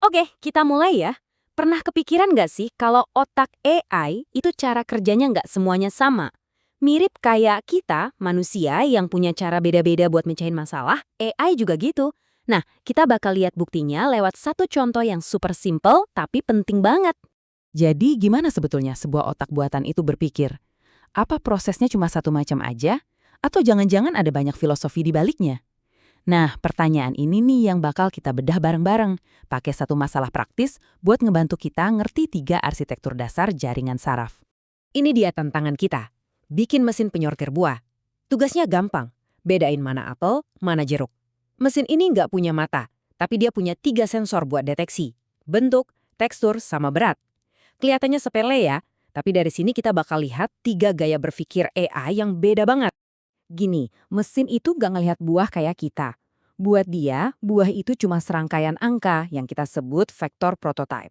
Oke, kita mulai ya. Pernah kepikiran nggak sih kalau otak AI itu cara kerjanya nggak semuanya sama? Mirip kayak kita, manusia yang punya cara beda-beda buat mecahin masalah, AI juga gitu. Nah, kita bakal lihat buktinya lewat satu contoh yang super simple tapi penting banget. Jadi gimana sebetulnya sebuah otak buatan itu berpikir? Apa prosesnya cuma satu macam aja? Atau jangan-jangan ada banyak filosofi di baliknya? Nah, pertanyaan ini nih yang bakal kita bedah bareng-bareng, pakai satu masalah praktis buat ngebantu kita ngerti 3 arsitektur dasar jaringan saraf. Ini dia tantangan kita. Bikin mesin penyortir buah. Tugasnya gampang. Bedain mana apel, mana jeruk. Mesin ini nggak punya mata, tapi dia punya 3 sensor buat deteksi. Bentuk, tekstur, sama berat. Kelihatannya sepele ya, tapi dari sini kita bakal lihat 3 gaya berpikir AI yang beda banget. Gini, mesin itu nggak ngelihat buah kayak kita. Buat dia, buah itu cuma serangkaian angka yang kita sebut vektor prototype.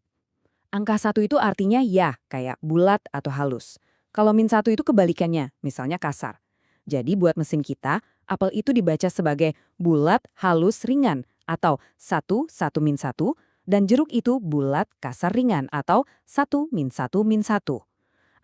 Angka 1 itu artinya ya, kayak bulat atau halus. Kalau -1 itu kebalikannya, misalnya kasar. Jadi buat mesin kita, apel itu dibaca sebagai bulat, halus, ringan, atau 1, 1, -1, dan jeruk itu bulat, kasar, ringan, atau 1, -1, -1.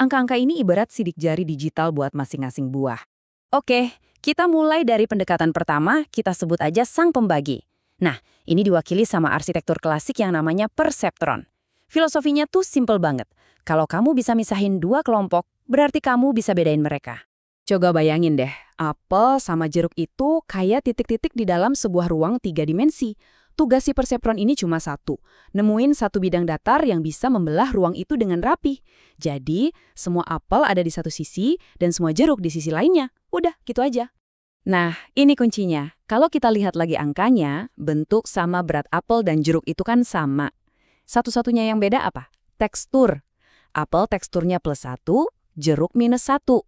Angka-angka ini ibarat sidik jari digital buat masing-masing buah. Oke, kita mulai dari pendekatan pertama, kita sebut aja sang pembagi. Nah, ini diwakili sama arsitektur klasik yang namanya perseptron. Filosofinya tuh simple banget. Kalau kamu bisa misahin 2 kelompok, berarti kamu bisa bedain mereka. Coba bayangin deh, apel sama jeruk itu kayak titik-titik di dalam sebuah ruang 3 dimensi. Tugas si perseptron ini cuma satu, nemuin satu bidang datar yang bisa membelah ruang itu dengan rapi. Jadi, semua apel ada di satu sisi dan semua jeruk di sisi lainnya. Udah, gitu aja. Nah, ini kuncinya. Kalau kita lihat lagi angkanya, bentuk sama berat apel dan jeruk itu kan sama. Satu-satunya yang beda apa? Tekstur. Apel teksturnya +1, jeruk -1.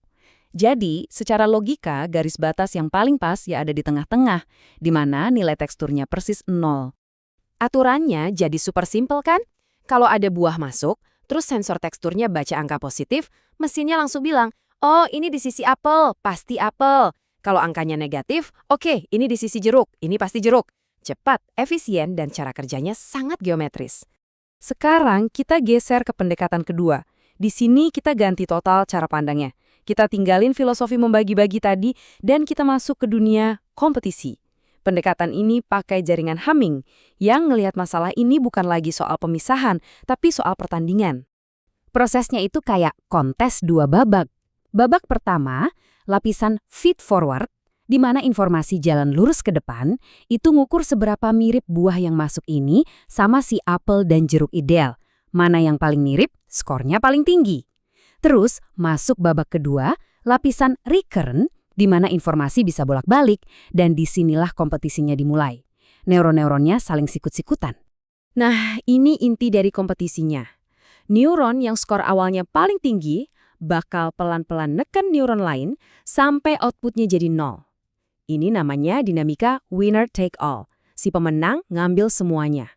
Jadi, secara logika, garis batas yang paling pas ya ada di tengah-tengah, di mana nilai teksturnya persis 0. Aturannya jadi super simple kan? Kalau ada buah masuk, terus sensor teksturnya baca angka positif, mesinnya langsung bilang, oh ini di sisi apel, pasti apel. Kalau angkanya negatif, oke, ini di sisi jeruk, ini pasti jeruk. Cepat, efisien, dan cara kerjanya sangat geometris. Sekarang kita geser ke pendekatan kedua. Di sini kita ganti total cara pandangnya. Kita tinggalin filosofi membagi-bagi tadi dan kita masuk ke dunia kompetisi. Pendekatan ini pakai jaringan Hamming yang ngelihat masalah ini bukan lagi soal pemisahan, tapi soal pertandingan. Prosesnya itu kayak kontes 2 babak. Babak pertama, lapisan feed forward, di mana informasi jalan lurus ke depan, itu ngukur seberapa mirip buah yang masuk ini sama si apel dan jeruk ideal. Mana yang paling mirip, skornya paling tinggi. Terus, masuk babak kedua, lapisan recurrent, di mana informasi bisa bolak-balik, dan disinilah kompetisinya dimulai. Neuron-neuronnya saling sikut-sikutan. Nah, ini inti dari kompetisinya. Neuron yang skor awalnya paling tinggi, bakal pelan-pelan neken neuron lain, sampai outputnya jadi 0. Ini namanya dinamika winner take all. Si pemenang ngambil semuanya.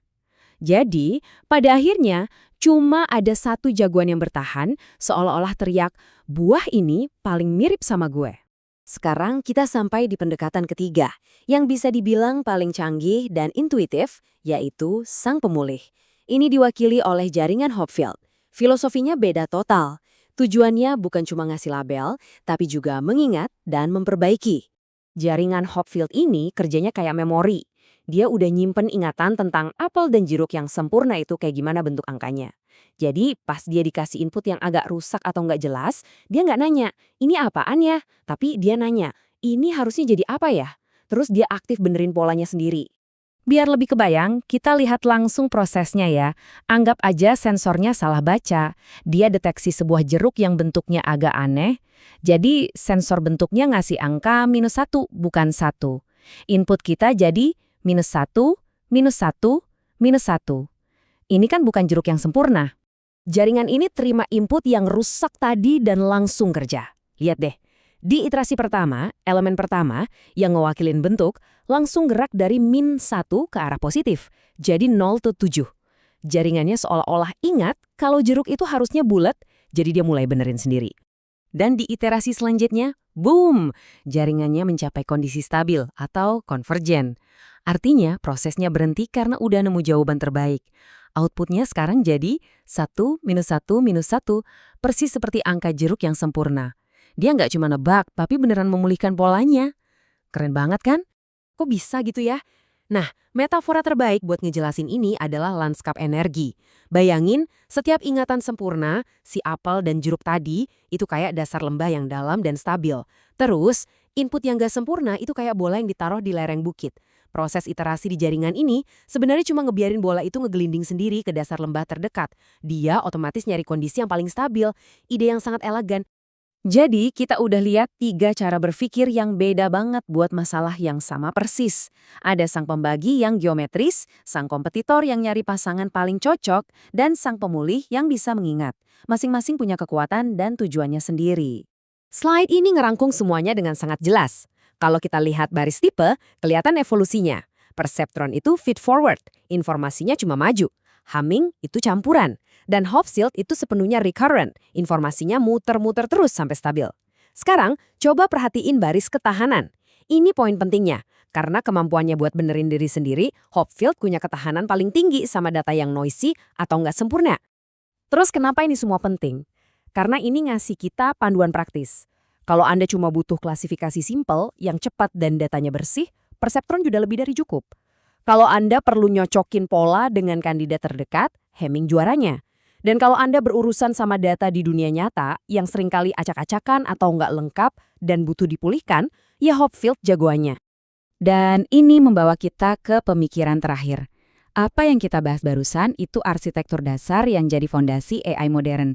Jadi, pada akhirnya, cuma ada satu jagoan yang bertahan, seolah-olah teriak, buah ini paling mirip sama gue. Sekarang kita sampai di pendekatan ketiga, yang bisa dibilang paling canggih dan intuitif, yaitu sang pemulih. Ini diwakili oleh jaringan Hopfield. Filosofinya beda total. Tujuannya bukan cuma ngasih label, tapi juga mengingat dan memperbaiki. Jaringan Hopfield ini kerjanya kayak memori. Dia udah nyimpen ingatan tentang apel dan jeruk yang sempurna itu kayak gimana bentuk angkanya. Jadi pas dia dikasih input yang agak rusak atau nggak jelas, dia nggak nanya, ini apaan ya? Tapi dia nanya, ini harusnya jadi apa ya? Terus dia aktif benerin polanya sendiri. Biar lebih kebayang, kita lihat langsung prosesnya ya. Anggap aja sensornya salah baca. Dia deteksi sebuah jeruk yang bentuknya agak aneh. Jadi sensor bentuknya ngasih angka -1, bukan 1. Input kita jadi -1, -1, -1. Ini kan bukan jeruk yang sempurna. Jaringan ini terima input yang rusak tadi dan langsung kerja. Lihat deh, di iterasi pertama, elemen pertama yang ngewakilin bentuk langsung gerak dari -1 ke arah positif, jadi 0 ke 7. Jaringannya seolah-olah ingat kalau jeruk itu harusnya bulat, jadi dia mulai benerin sendiri. Dan di iterasi selanjutnya, boom, jaringannya mencapai kondisi stabil atau konvergen. Artinya prosesnya berhenti karena udah nemu jawaban terbaik. Outputnya sekarang jadi 1 - 1 - 1, persis seperti angka jeruk yang sempurna. Dia nggak cuma nebak, tapi beneran memulihkan polanya. Keren banget kan? Kok bisa gitu ya? Nah, metafora terbaik buat ngejelasin ini adalah lanskap energi. Bayangin, setiap ingatan sempurna, si apel dan jeruk tadi, itu kayak dasar lembah yang dalam dan stabil. Terus, input yang gak sempurna itu kayak bola yang ditaruh di lereng bukit. Proses iterasi di jaringan ini sebenarnya cuma ngebiarin bola itu ngegelinding sendiri ke dasar lembah terdekat. Dia otomatis nyari kondisi yang paling stabil. Ide yang sangat elegan. Jadi, kita udah lihat 3 cara berpikir yang beda banget buat masalah yang sama persis. Ada sang pembagi yang geometris, sang kompetitor yang nyari pasangan paling cocok, dan sang pemulih yang bisa mengingat. Masing-masing punya kekuatan dan tujuannya sendiri. Slide ini ngerangkum semuanya dengan sangat jelas. Kalau kita lihat baris tipe, kelihatan evolusinya. Perceptron itu feed forward, informasinya cuma maju. Humming itu campuran. Dan Hopfield itu sepenuhnya recurrent, informasinya muter-muter terus sampai stabil. Sekarang, coba perhatiin baris ketahanan. Ini poin pentingnya, karena kemampuannya buat benerin diri sendiri, Hopfield punya ketahanan paling tinggi sama data yang noisy atau nggak sempurna. Terus kenapa ini semua penting? Karena ini ngasih kita panduan praktis. Kalau Anda cuma butuh klasifikasi simple, yang cepat dan datanya bersih, Perceptron sudah lebih dari cukup. Kalau Anda perlu nyocokin pola dengan kandidat terdekat, Hamming juaranya. Dan kalau Anda berurusan sama data di dunia nyata yang seringkali acak-acakan atau nggak lengkap dan butuh dipulihkan, ya Hopfield jagoannya. Dan ini membawa kita ke pemikiran terakhir. Apa yang kita bahas barusan itu arsitektur dasar yang jadi fondasi AI modern.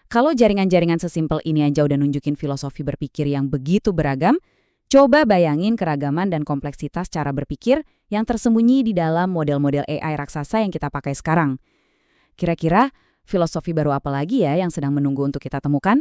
Kalau jaringan-jaringan sesimpel ini aja udah nunjukin filosofi berpikir yang begitu beragam, coba bayangin keragaman dan kompleksitas cara berpikir yang tersembunyi di dalam model-model AI raksasa yang kita pakai sekarang. Kira-kira filosofi baru apa lagi ya yang sedang menunggu untuk kita temukan?